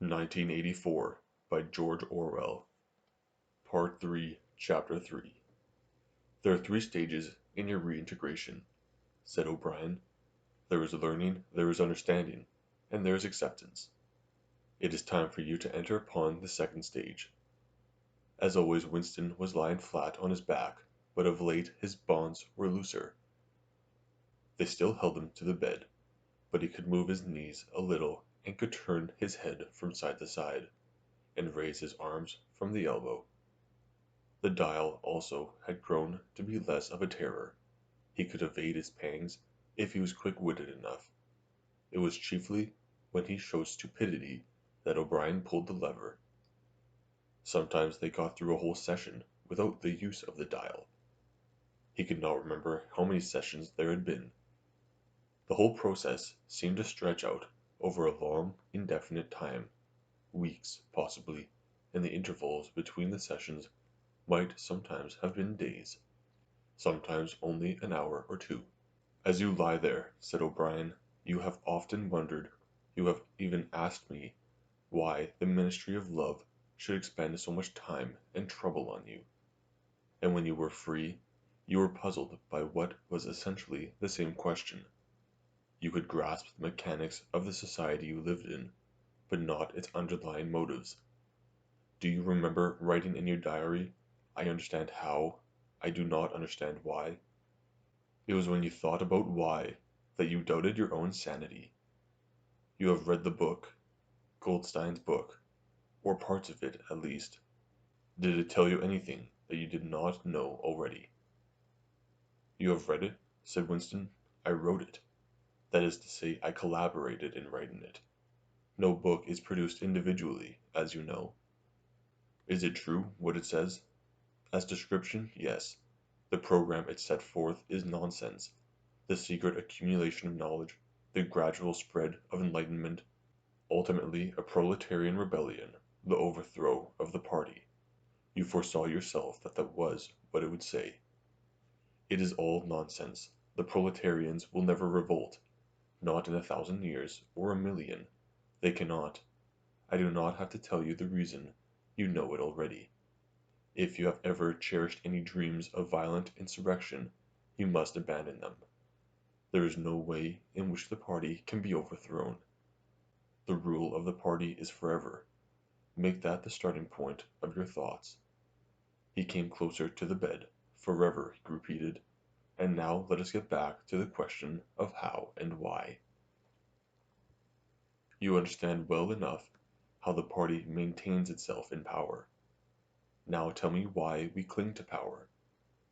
1984 by George Orwell. Part 3, Chapter 3. There are three stages in your reintegration, said O'Brien. There is learning, there is understanding, and there is acceptance. It is time for you to enter upon the second stage. As always, Winston was lying flat on his back, but of late his bonds were looser. They still held him to the bed, but he could move his knees a little and could turn his head from side to side, and raise his arms from the elbow. The dial, also, had grown to be less of a terror. He could evade its pangs if he was quick-witted enough. It was chiefly when he showed stupidity that O'Brien pulled the lever. Sometimes they got through a whole session without the use of the dial. He could not remember how many sessions there had been. The whole process seemed to stretch out over a long, indefinite time, weeks, possibly, and the intervals between the sessions might sometimes have been days, sometimes only an hour or two. As you lie there, said O'Brien, you have often wondered, you have even asked me, why the ministry of love should expend so much time and trouble on you. And when you were free, you were puzzled by what was essentially the same question. You could grasp the mechanics of the society you lived in, but not its underlying motives. Do you remember writing in your diary, I understand how, I do not understand why? It was when you thought about why that you doubted your own sanity. You have read the book, Goldstein's book, or parts of it at least. Did it tell you anything that you did not know already? You have read it, said Winston. I wrote it. That is to say, I collaborated in writing it. No book is produced individually, as you know. Is it true, what it says? As description, yes. The program it set forth is nonsense. The secret accumulation of knowledge, the gradual spread of enlightenment, ultimately a proletarian rebellion, the overthrow of the party. You foresaw yourself that that was what it would say. It is all nonsense. The proletarians will never revolt. Not in 1,000 years, or 1,000,000. They cannot. I do not have to tell you the reason. You know it already. If you have ever cherished any dreams of violent insurrection, you must abandon them. There is no way in which the party can be overthrown. The rule of the party is forever. Make that the starting point of your thoughts. He came closer to the bed. Forever, he repeated. And now let us get back to the question of how and why. You understand well enough how the party maintains itself in power. Now tell me why we cling to power.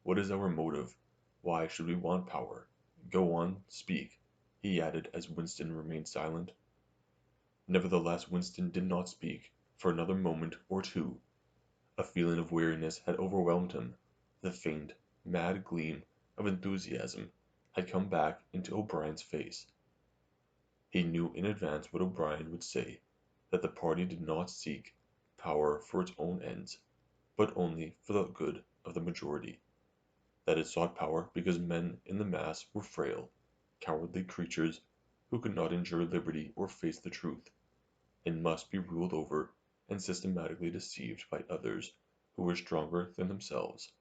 What is our motive? Why should we want power? Go on, speak, he added as Winston remained silent. Nevertheless, Winston did not speak for another moment or two. A feeling of weariness had overwhelmed him. The faint, mad gleam of enthusiasm had come back into O'Brien's face. He knew in advance what O'Brien would say, that the party did not seek power for its own ends, but only for the good of the majority. That it sought power because men in the mass were frail, cowardly creatures who could not endure liberty or face the truth, and must be ruled over and systematically deceived by others who were stronger than themselves.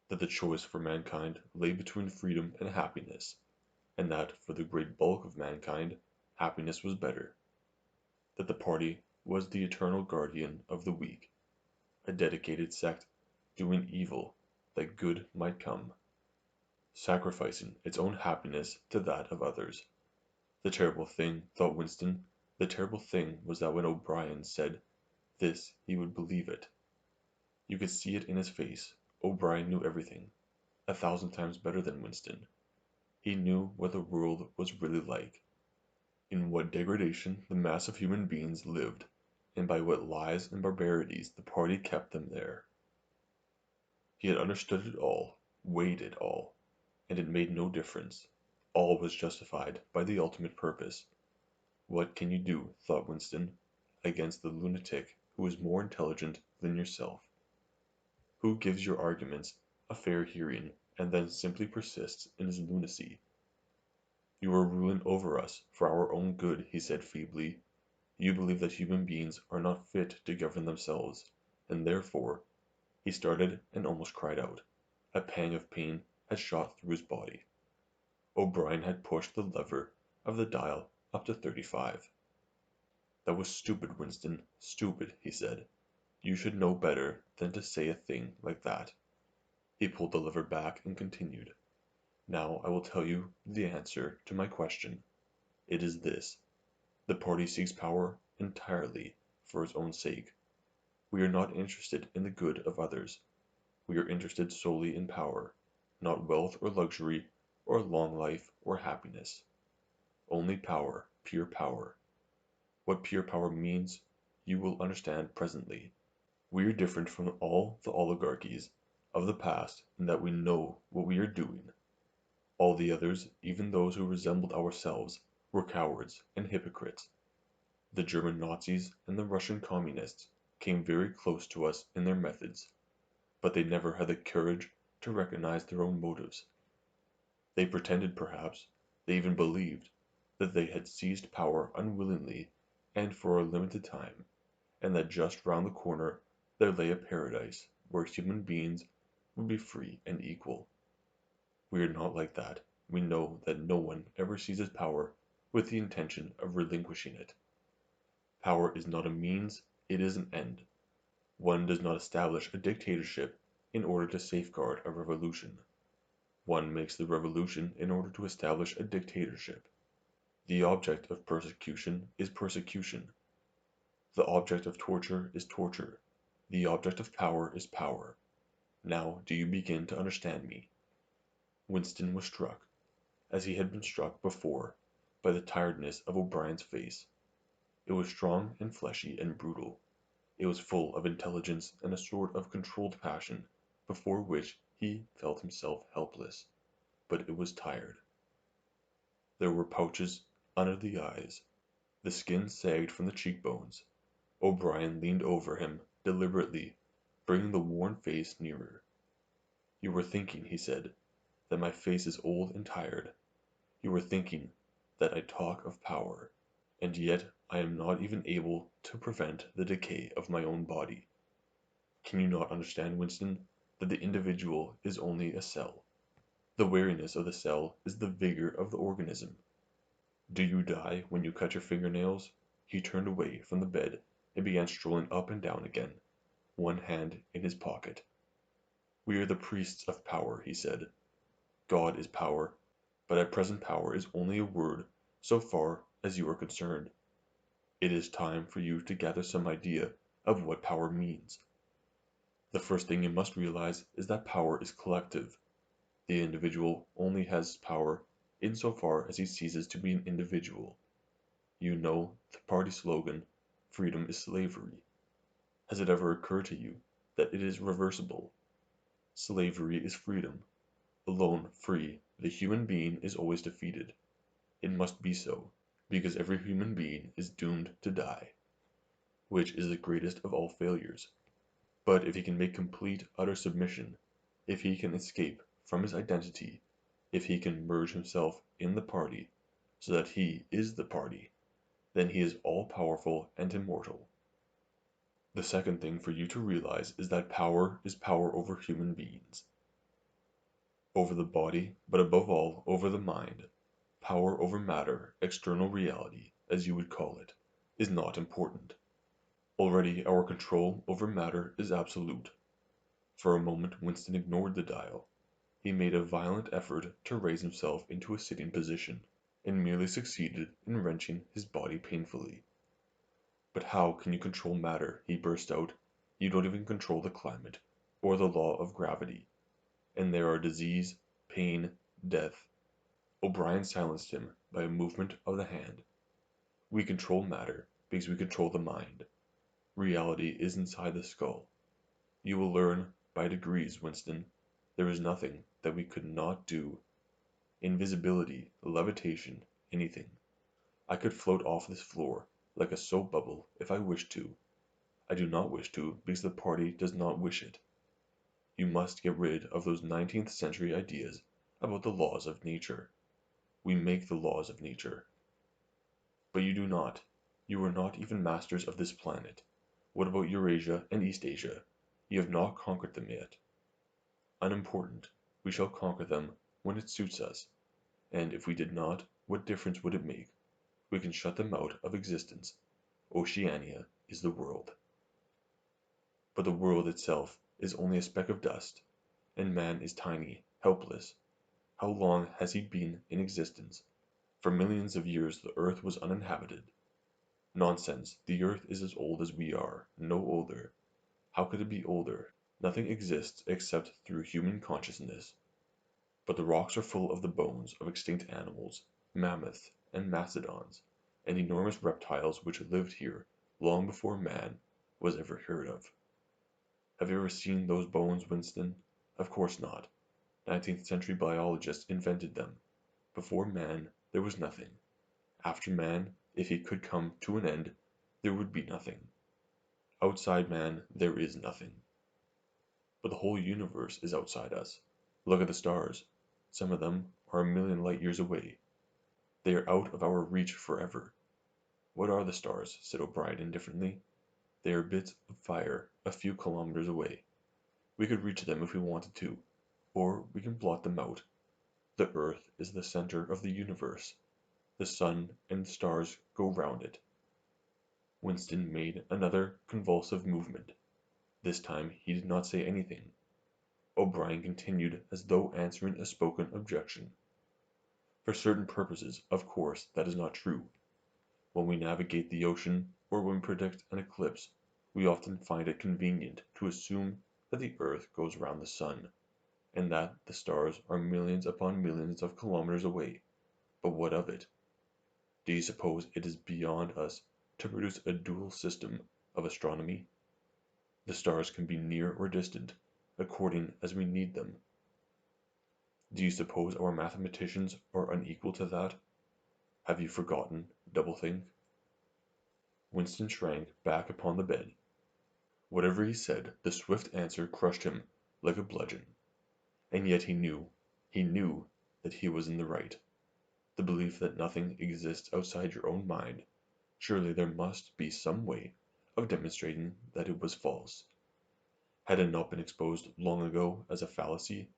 That the choice for mankind lay between freedom and happiness, and that for the great bulk of mankind happiness was better. That the party was the eternal guardian of the weak, a dedicated sect doing evil that good might come, sacrificing its own happiness to that of others. The terrible thing, thought Winston, the terrible thing was that when O'Brien said this he would believe it. You could see it in his face. O'Brien knew everything, 1,000 times better than Winston. He knew what the world was really like, in what degradation the mass of human beings lived, and by what lies and barbarities the party kept them there. He had understood it all, weighed it all, and it made no difference. All was justified by the ultimate purpose. What can you do, thought Winston, against the lunatic who is more intelligent than yourself? Who gives your arguments a fair hearing and then simply persists in his lunacy? You are ruling over us for our own good, he said feebly. You believe that human beings are not fit to govern themselves, and therefore, he started and almost cried out. A pang of pain had shot through his body. O'Brien had pushed the lever of the dial up to 35. That was stupid, Winston, stupid, he said. You should know better than to say a thing like that. He pulled the lever back and continued. Now I will tell you the answer to my question. It is this. The party seeks power entirely for its own sake. We are not interested in the good of others. We are interested solely in power, not wealth or luxury or long life or happiness. Only power, pure power. What pure power means you will understand presently. We are different from all the oligarchies of the past in that we know what we are doing. All the others, even those who resembled ourselves, were cowards and hypocrites. The German Nazis and the Russian Communists came very close to us in their methods, but they never had the courage to recognize their own motives. They pretended, perhaps, they even believed, that they had seized power unwillingly and for a limited time, and that just round the corner there lay a paradise where human beings would be free and equal. We are not like that. We know that no one ever seizes power with the intention of relinquishing it. Power is not a means, it is an end. One does not establish a dictatorship in order to safeguard a revolution. One makes the revolution in order to establish a dictatorship. The object of persecution is persecution. The object of torture is torture. The object of power is power. Now do you begin to understand me? Winston was struck, as he had been struck before, by the tiredness of O'Brien's face. It was strong and fleshy and brutal. It was full of intelligence and a sort of controlled passion, before which he felt himself helpless, but it was tired. There were pouches under the eyes. The skin sagged from the cheekbones. O'Brien leaned over him, deliberately, bringing the worn face nearer. You were thinking, he said, that my face is old and tired. You were thinking that I talk of power, and yet I am not even able to prevent the decay of my own body. Can you not understand, Winston, that the individual is only a cell? The weariness of the cell is the vigor of the organism. Do you die when you cut your fingernails? He turned away from the bed and began strolling up and down again, one hand in his pocket. We are the priests of power, he said. God is power, but at present power is only a word so far as you are concerned. It is time for you to gather some idea of what power means. The first thing you must realize is that power is collective. The individual only has power insofar as he ceases to be an individual. You know the party slogan, freedom is slavery. Has it ever occurred to you that it is reversible? Slavery is freedom. Alone free, the human being is always defeated. It must be so, because every human being is doomed to die, which is the greatest of all failures. But if he can make complete, utter submission, if he can escape from his identity, if he can merge himself in the party, so that he is the party, then he is all-powerful and immortal. The second thing for you to realize is that power is power over human beings. Over the body, but above all over the mind. Power over matter, external reality, as you would call it, is not important. Already our control over matter is absolute. For a moment Winston ignored the dial. He made a violent effort to raise himself into a sitting position, and merely succeeded in wrenching his body painfully. But how can you control matter? He burst out. You don't even control the climate, or the law of gravity. And there are disease, pain, death. O'Brien silenced him by a movement of the hand. We control matter because we control the mind. Reality is inside the skull. You will learn by degrees, Winston. There is nothing that we could not do. Invisibility, levitation, anything. I could float off this floor like a soap bubble if I wished to. I do not wish to because the party does not wish it. You must get rid of those 19th century ideas about the laws of nature. We make the laws of nature. But you do not. You are not even masters of this planet. What about Eurasia and East Asia? You have not conquered them yet. Unimportant. We shall conquer them when it suits us, and if we did not, what difference would it make? We can shut them out of existence. Oceania is the world. But the world itself is only a speck of dust, and man is tiny, helpless. How long has he been in existence? For millions of years the earth was uninhabited. Nonsense, the earth is as old as we are, no older. How could it be older? Nothing exists except through human consciousness. But the rocks are full of the bones of extinct animals, mammoths and mastodons, and enormous reptiles which lived here long before man was ever heard of. Have you ever seen those bones, Winston? Of course not. 19th century biologists invented them. Before man, there was nothing. After man, if he could come to an end, there would be nothing. Outside man, there is nothing. But the whole universe is outside us. Look at the stars. Some of them are a million light years away. They are out of our reach forever. What are the stars? Said O'Brien indifferently. They are bits of fire a few kilometers away. We could reach them if we wanted to, or we can blot them out. The earth is the center of the universe. The sun and the stars go round it. Winston made another convulsive movement. This time he did not say anything. O'Brien continued as though answering a spoken objection. For certain purposes, of course, that is not true. When we navigate the ocean, or when we predict an eclipse, we often find it convenient to assume that the earth goes round the sun, and that the stars are millions upon millions of kilometers away. But what of it? Do you suppose it is beyond us to produce a dual system of astronomy? The stars can be near or distant, according as we need them. Do you suppose our mathematicians are unequal to that? Have you forgotten doublethink? Winston shrank back upon the bed. Whatever he said, the swift answer crushed him like a bludgeon. And yet he knew that he was in the right. The belief that nothing exists outside your own mind, surely there must be some way of demonstrating that it was false. Had it not been exposed long ago as a fallacy?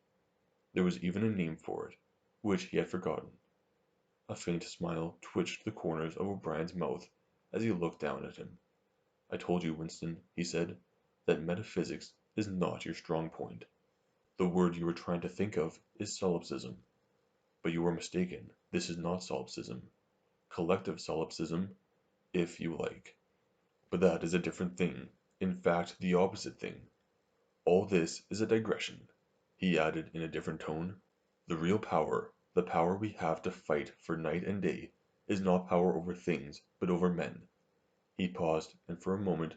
There was even a name for it, which he had forgotten. A faint smile twitched the corners of O'Brien's mouth as he looked down at him. I told you, Winston, he said, that metaphysics is not your strong point. The word you were trying to think of is solipsism. But you are mistaken. This is not solipsism. Collective solipsism, if you like. But that is a different thing. In fact, the opposite thing. All this is a digression, he added in a different tone. The real power, the power we have to fight for night and day, is not power over things, but over men. He paused, and for a moment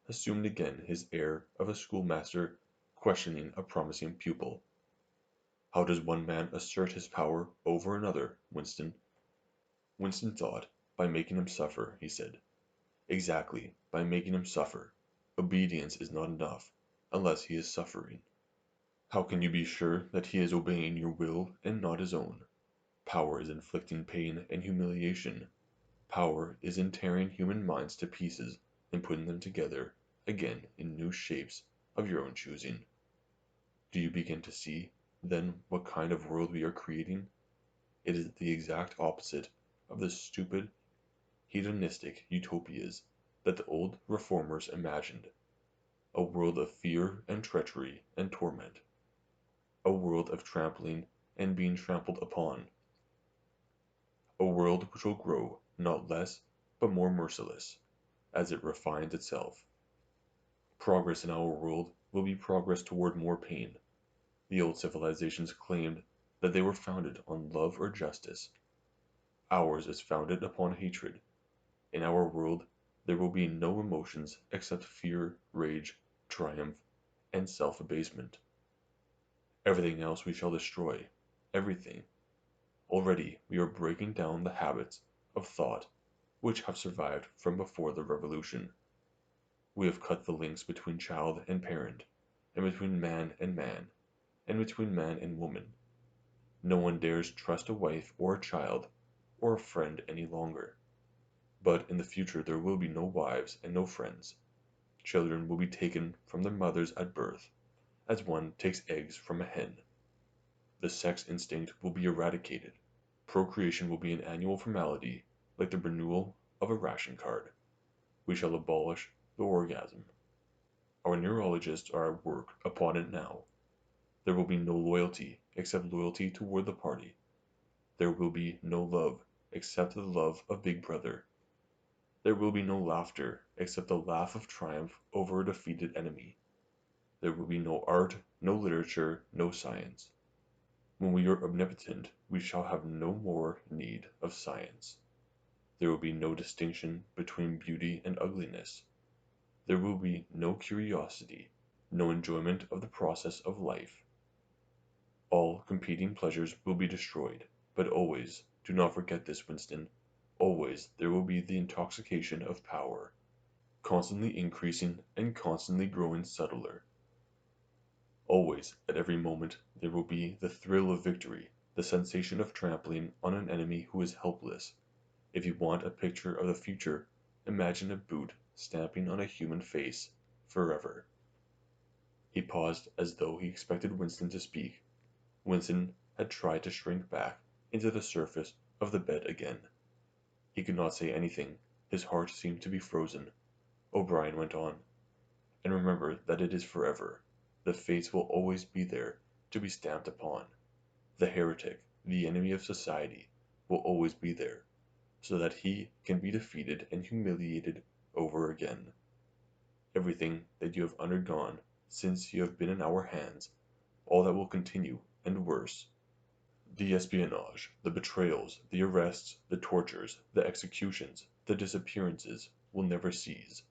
assumed again his air of a schoolmaster questioning a promising pupil. How does one man assert his power over another, Winston? Winston thought, by making him suffer, he said. Exactly, by making him suffer. Obedience is not enough, unless he is suffering. How can you be sure that he is obeying your will and not his own? Power is inflicting pain and humiliation. Power is in tearing human minds to pieces and putting them together again in new shapes of your own choosing. Do you begin to see, then, what kind of world we are creating? It is the exact opposite of the stupid, hedonistic utopias that the old reformers imagined. A world of fear and treachery and torment. A world of trampling and being trampled upon. A world which will grow, not less, but more merciless, as it refines itself. Progress in our world will be progress toward more pain. The old civilizations claimed that they were founded on love or justice. Ours is founded upon hatred. In our world, there will be no emotions except fear, rage, triumph, and self-abasement. Everything else we shall destroy. Everything. Already we are breaking down the habits of thought which have survived from before the revolution. We have cut the links between child and parent, and between man, and between man and woman. No one dares trust a wife or a child or a friend any longer. But in the future there will be no wives and no friends. Children will be taken from their mothers at birth, as one takes eggs from a hen. The sex instinct will be eradicated. Procreation will be an annual formality, like the renewal of a ration card. We shall abolish the orgasm. Our neurologists are at work upon it now. There will be no loyalty except loyalty toward the party. There will be no love except the love of Big Brother. There will be no laughter except the laugh of triumph over a defeated enemy. There will be no art, no literature, no science. When we are omnipotent, we shall have no more need of science. There will be no distinction between beauty and ugliness. There will be no curiosity, no enjoyment of the process of life. All competing pleasures will be destroyed, but always, do not forget this, Winston, always there will be the intoxication of power, constantly increasing and constantly growing subtler. Always, at every moment, there will be the thrill of victory, the sensation of trampling on an enemy who is helpless. If you want a picture of the future, imagine a boot stamping on a human face forever. He paused as though he expected Winston to speak. Winston had tried to shrink back into the surface of the bed again. He could not say anything. His heart seemed to be frozen. O'Brien went on. And remember that it is forever. The fates will always be there to be stamped upon. The heretic, the enemy of society, will always be there, so that he can be defeated and humiliated over again. Everything that you have undergone since you have been in our hands, all that will continue, and worse. The espionage, the betrayals, the arrests, the tortures, the executions, the disappearances will never cease.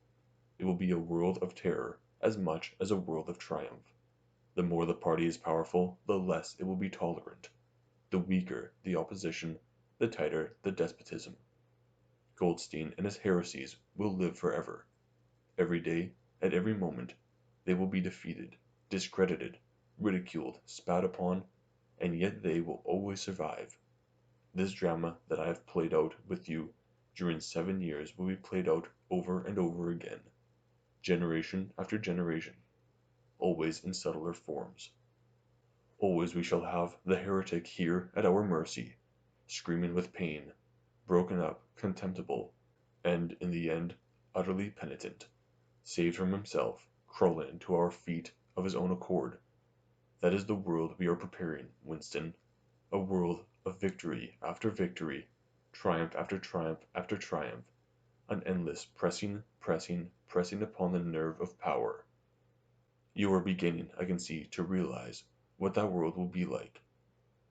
It will be a world of terror as much as a world of triumph. The more the party is powerful, the less it will be tolerant. The weaker the opposition, the tighter the despotism. Goldstein and his heresies will live forever. Every day, at every moment, they will be defeated, discredited, ridiculed, spat upon, and yet they will always survive. This drama that I have played out with you during 7 years will be played out over and over again, generation after generation, always in subtler forms. Always we shall have the heretic here at our mercy, screaming with pain, broken up, contemptible, and in the end utterly penitent, saved from himself, crawling into our feet of his own accord. That is the world we are preparing, Winston, a world of victory after victory, triumph after triumph after triumph, an endless pressing, pressing, pressing upon the nerve of power. You are beginning, I can see, to realize what that world will be like.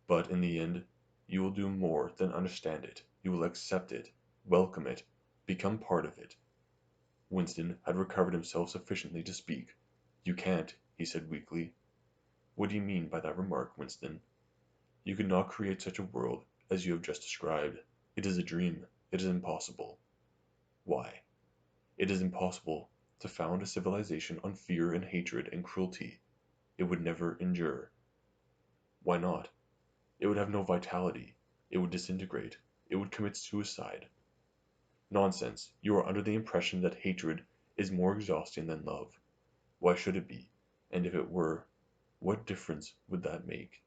But in the end, you will do more than understand it. You will accept it, welcome it, become part of it. Winston had recovered himself sufficiently to speak. You can't, he said weakly. What do you mean by that remark, Winston? You could not create such a world as you have just described. It is a dream. It is impossible. Why? It is impossible to found a civilization on fear and hatred and cruelty. It would never endure. Why not? It would have no vitality. It would disintegrate. It would commit suicide. Nonsense. You are under the impression that hatred is more exhausting than love. Why should it be? And if it were, what difference would that make?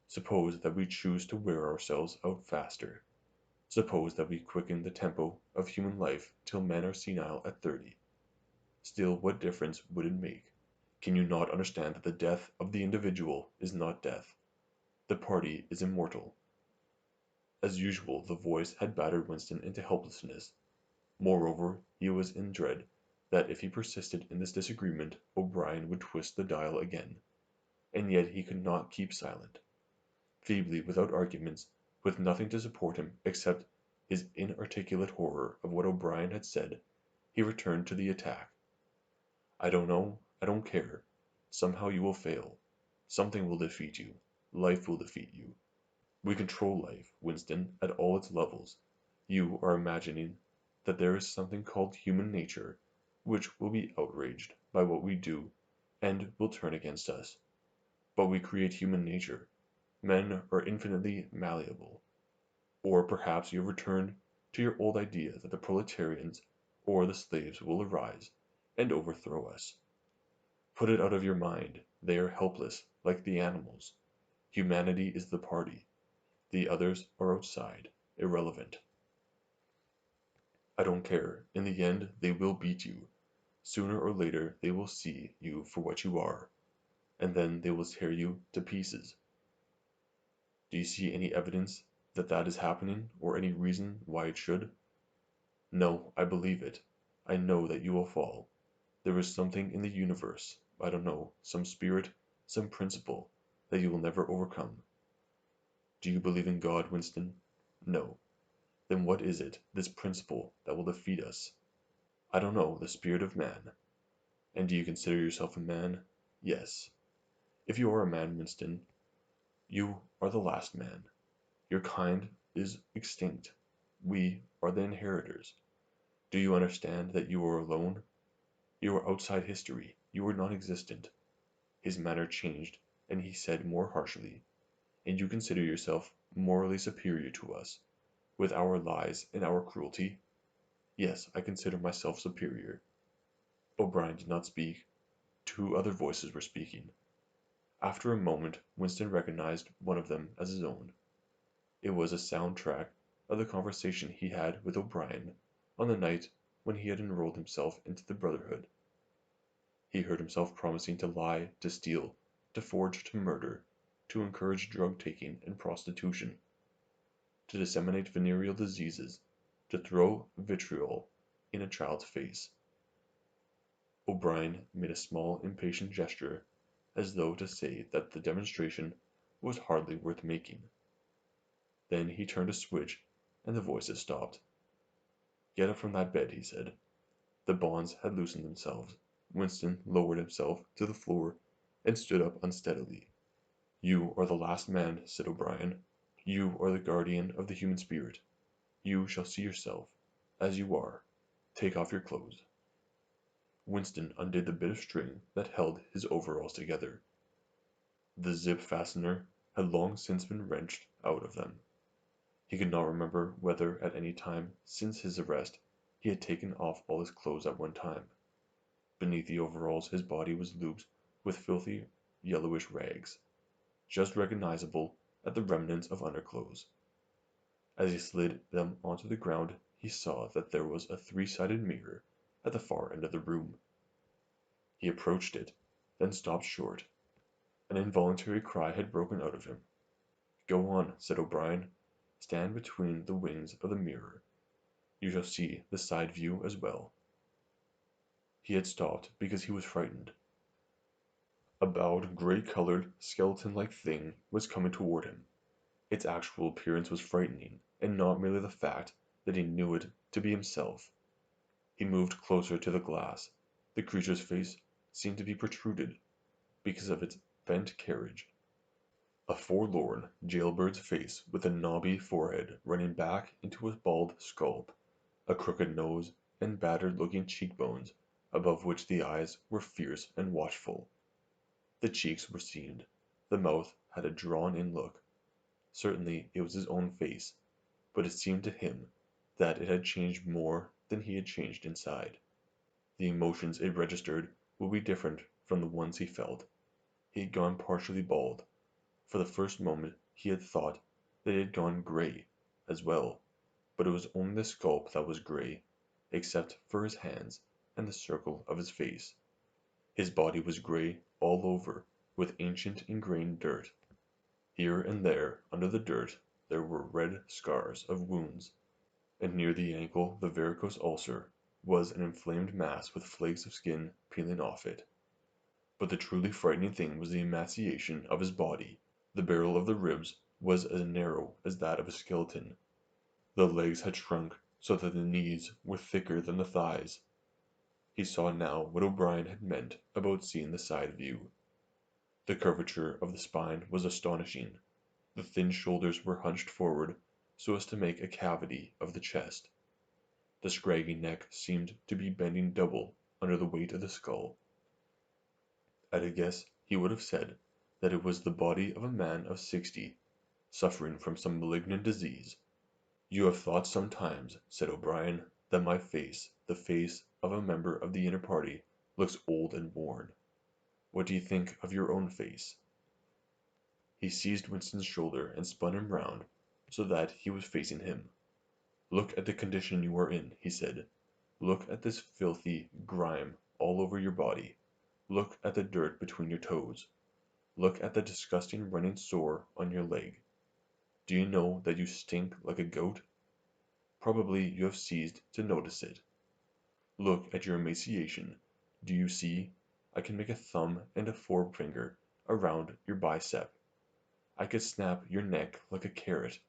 Suppose that we choose to wear ourselves out faster. Suppose that we quicken the tempo of human life till men are senile at 30. Still, what difference would it make? Can you not understand that the death of the individual is not death? The party is immortal. As usual, the voice had battered Winston into helplessness. Moreover, he was in dread that if he persisted in this disagreement, O'Brien would twist the dial again. And yet he could not keep silent. Feebly, without arguments, with nothing to support him except his inarticulate horror of what O'Brien had said, he returned to the attack. I don't know, I don't care. Somehow you will fail. Something will defeat you. Life will defeat you. We control life, Winston, at all its levels. You are imagining that there is something called human nature, which will be outraged by what we do, and will turn against us. But we create human nature. Men are infinitely malleable. Or perhaps you have returned to your old idea that the proletarians or the slaves will arise and overthrow us. Put it out of your mind. They are helpless, like the animals. Humanity is the party. The others are outside, irrelevant. I don't care. In the end, they will beat you. Sooner or later, they will see you for what you are, and then they will tear you to pieces. Do you see any evidence that that is happening, or any reason why it should? No, I believe it. I know that you will fall. There is something in the universe, I don't know, some spirit, some principle, that you will never overcome. Do you believe in God, Winston? No. Then what is it, this principle, that will defeat us? I don't know, the spirit of man. And do you consider yourself a man? Yes. If you are a man, Winston, you are the last man. Your kind is extinct. We are the inheritors. Do you understand that you are alone? You are outside history. You are non-existent. His manner changed, and he said more harshly, and you consider yourself morally superior to us, with our lies and our cruelty? Yes, I consider myself superior. O'Brien did not speak. Two other voices were speaking. After a moment, Winston recognized one of them as his own. It was a sound track of the conversation he had with O'Brien on the night when he had enrolled himself into the Brotherhood. He heard himself promising to lie, to steal, to forge, to murder, to encourage drug-taking and prostitution, to disseminate venereal diseases, to throw vitriol in a child's face. O'Brien made a small, impatient gesture, as though to say that the demonstration was hardly worth making. Then he turned a switch, and the voices stopped. "Get up from that bed," he said. The bonds had loosened themselves. Winston lowered himself to the floor and stood up unsteadily. "You are the last man," said O'Brien. "You are the guardian of the human spirit. You shall see yourself as you are. Take off your clothes." Winston undid the bit of string that held his overalls together. The zip fastener had long since been wrenched out of them. He could not remember whether at any time since his arrest he had taken off all his clothes at one time. Beneath the overalls his body was looped with filthy yellowish rags, just recognizable at the remnants of underclothes. As he slid them onto the ground he saw that there was a three-sided mirror at the far end of the room. He approached it, then stopped short. An involuntary cry had broken out of him. "Go on," said O'Brien. "Stand between the wings of the mirror. You shall see the side view as well." He had stopped because he was frightened. A bowed, gray-colored, skeleton-like thing was coming toward him. Its actual appearance was frightening, and not merely the fact that he knew it to be himself. He moved closer to the glass. The creature's face seemed to be protruded, because of its bent carriage. A forlorn jailbird's face with a knobby forehead running back into a bald skull, a crooked nose, and battered-looking cheekbones, above which the eyes were fierce and watchful. The cheeks were seamed. The mouth had a drawn-in look. Certainly it was his own face, but it seemed to him that it had changed more than he had changed inside. The emotions it registered would be different from the ones he felt. He had gone partially bald. For the first moment he had thought that he had gone grey as well, but it was only the scalp that was grey, except for his hands and the circle of his face. His body was grey all over, with ancient ingrained dirt. Here and there under the dirt there were red scars of wounds, and near the ankle the varicose ulcer was an inflamed mass with flakes of skin peeling off it. But the truly frightening thing was the emaciation of his body. The barrel of the ribs was as narrow as that of a skeleton. The legs had shrunk so that the knees were thicker than the thighs. He saw now what O'Brien had meant about seeing the side view. The curvature of the spine was astonishing. The thin shoulders were hunched forward so as to make a cavity of the chest. The scraggy neck seemed to be bending double under the weight of the skull. At a guess he would have said that it was the body of a man of 60, suffering from some malignant disease. You have thought sometimes, said O'Brien, that my face, the face of a member of the inner party, looks old and worn. What do you think of your own face? He seized Winston's shoulder and spun him round so that he was facing him. Look at the condition you are in, he said. Look at this filthy grime all over your body. Look at the dirt between your toes. Look at the disgusting running sore on your leg. Do you know that you stink like a goat? Probably you have ceased to notice it. Look at your emaciation. Do you see? I can make a thumb and a forefinger around your bicep. I could snap your neck like a carrot.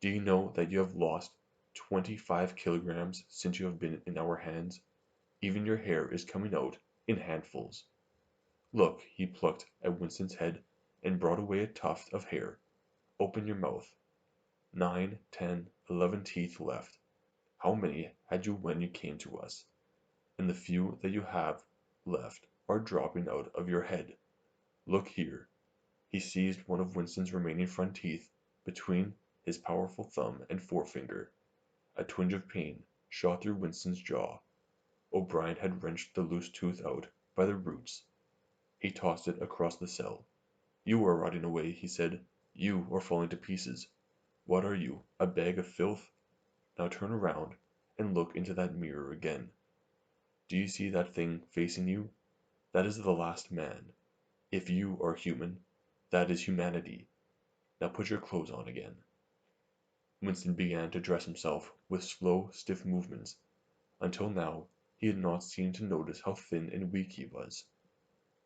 Do you know that you have lost 25 kilograms since you have been in our hands? Even your hair is coming out in handfuls. Look, he plucked at Winston's head and brought away a tuft of hair. Open your mouth. 9, 10, 11 teeth left. How many had you when you came to us? And the few that you have left are dropping out of your head. Look here. He seized one of Winston's remaining front teeth between his powerful thumb and forefinger. A twinge of pain shot through Winston's jaw. O'Brien had wrenched the loose tooth out by the roots. He tossed it across the cell. You are rotting away, he said. You are falling to pieces. What are you, a bag of filth? Now turn around and look into that mirror again. Do you see that thing facing you? That is the last man. If you are human, that is humanity. Now put your clothes on again. Winston began to dress himself with slow, stiff movements. Until now he had not seemed to notice how thin and weak he was.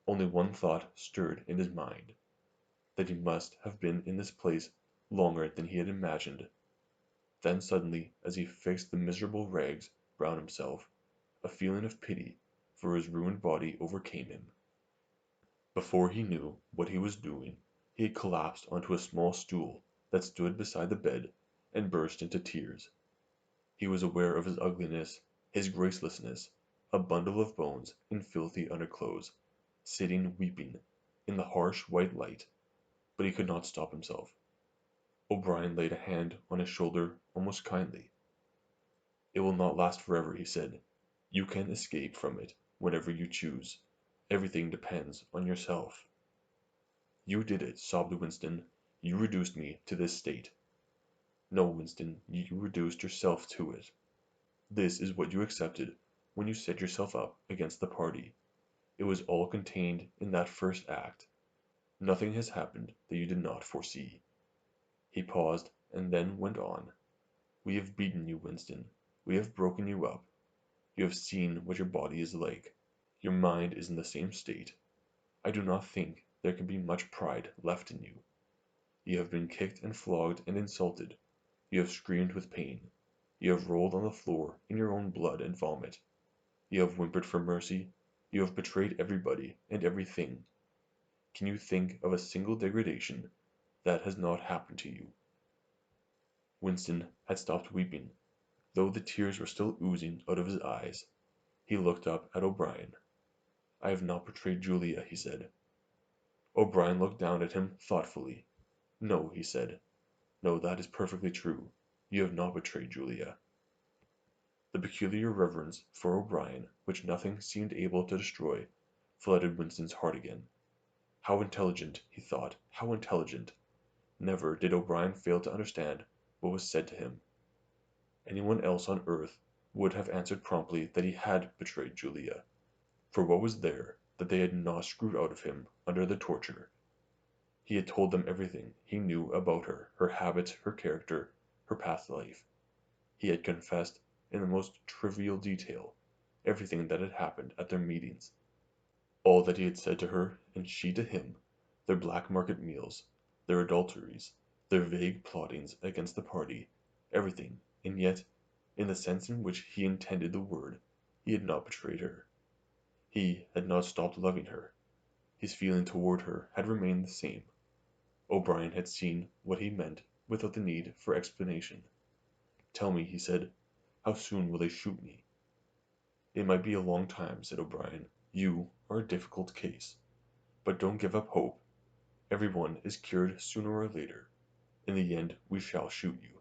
Only one thought stirred in his mind, that he must have been in this place longer than he had imagined. Then suddenly, as he fixed the miserable rags round himself, a feeling of pity for his ruined body overcame him. Before he knew what he was doing, he had collapsed onto a small stool that stood beside the bed and burst into tears. He was aware of his ugliness, his gracelessness, a bundle of bones in filthy underclothes, sitting weeping in the harsh white light, but he could not stop himself. O'Brien laid a hand on his shoulder almost kindly. It will not last forever, he said. You can escape from it whenever you choose. Everything depends on yourself. You did it, sobbed Winston. You reduced me to this state. No, Winston, you reduced yourself to it. This is what you accepted when you set yourself up against the party. It was all contained in that first act. Nothing has happened that you did not foresee. He paused and then went on. We have beaten you, Winston. We have broken you up. You have seen what your body is like. Your mind is in the same state. I do not think there can be much pride left in you. You have been kicked and flogged and insulted. You have screamed with pain. You have rolled on the floor in your own blood and vomit. You have whimpered for mercy. You have betrayed everybody and everything. Can you think of a single degradation that has not happened to you? Winston had stopped weeping, though the tears were still oozing out of his eyes. He looked up at O'Brien. I have not betrayed Julia, he said. O'Brien looked down at him thoughtfully. No, he said. No, that is perfectly true. You have not betrayed Julia. The peculiar reverence for O'Brien, which nothing seemed able to destroy, flooded Winston's heart again. How intelligent, he thought, how intelligent. Never did O'Brien fail to understand what was said to him. Anyone else on earth would have answered promptly that he had betrayed Julia, for what was there that they had not screwed out of him under the torture? He had told them everything he knew about her, her habits, her character, her past life. He had confessed in the most trivial detail everything that had happened at their meetings, all that he had said to her and she to him, their black market meals, their adulteries, their vague plottings against the party, everything, and yet, in the sense in which he intended the word, he had not betrayed her. He had not stopped loving her. His feeling toward her had remained the same. O'Brien had seen what he meant without the need for explanation. Tell me, he said, how soon will they shoot me? It might be a long time, said O'Brien. You are a difficult case. But don't give up hope. Everyone is cured sooner or later. In the end we shall shoot you.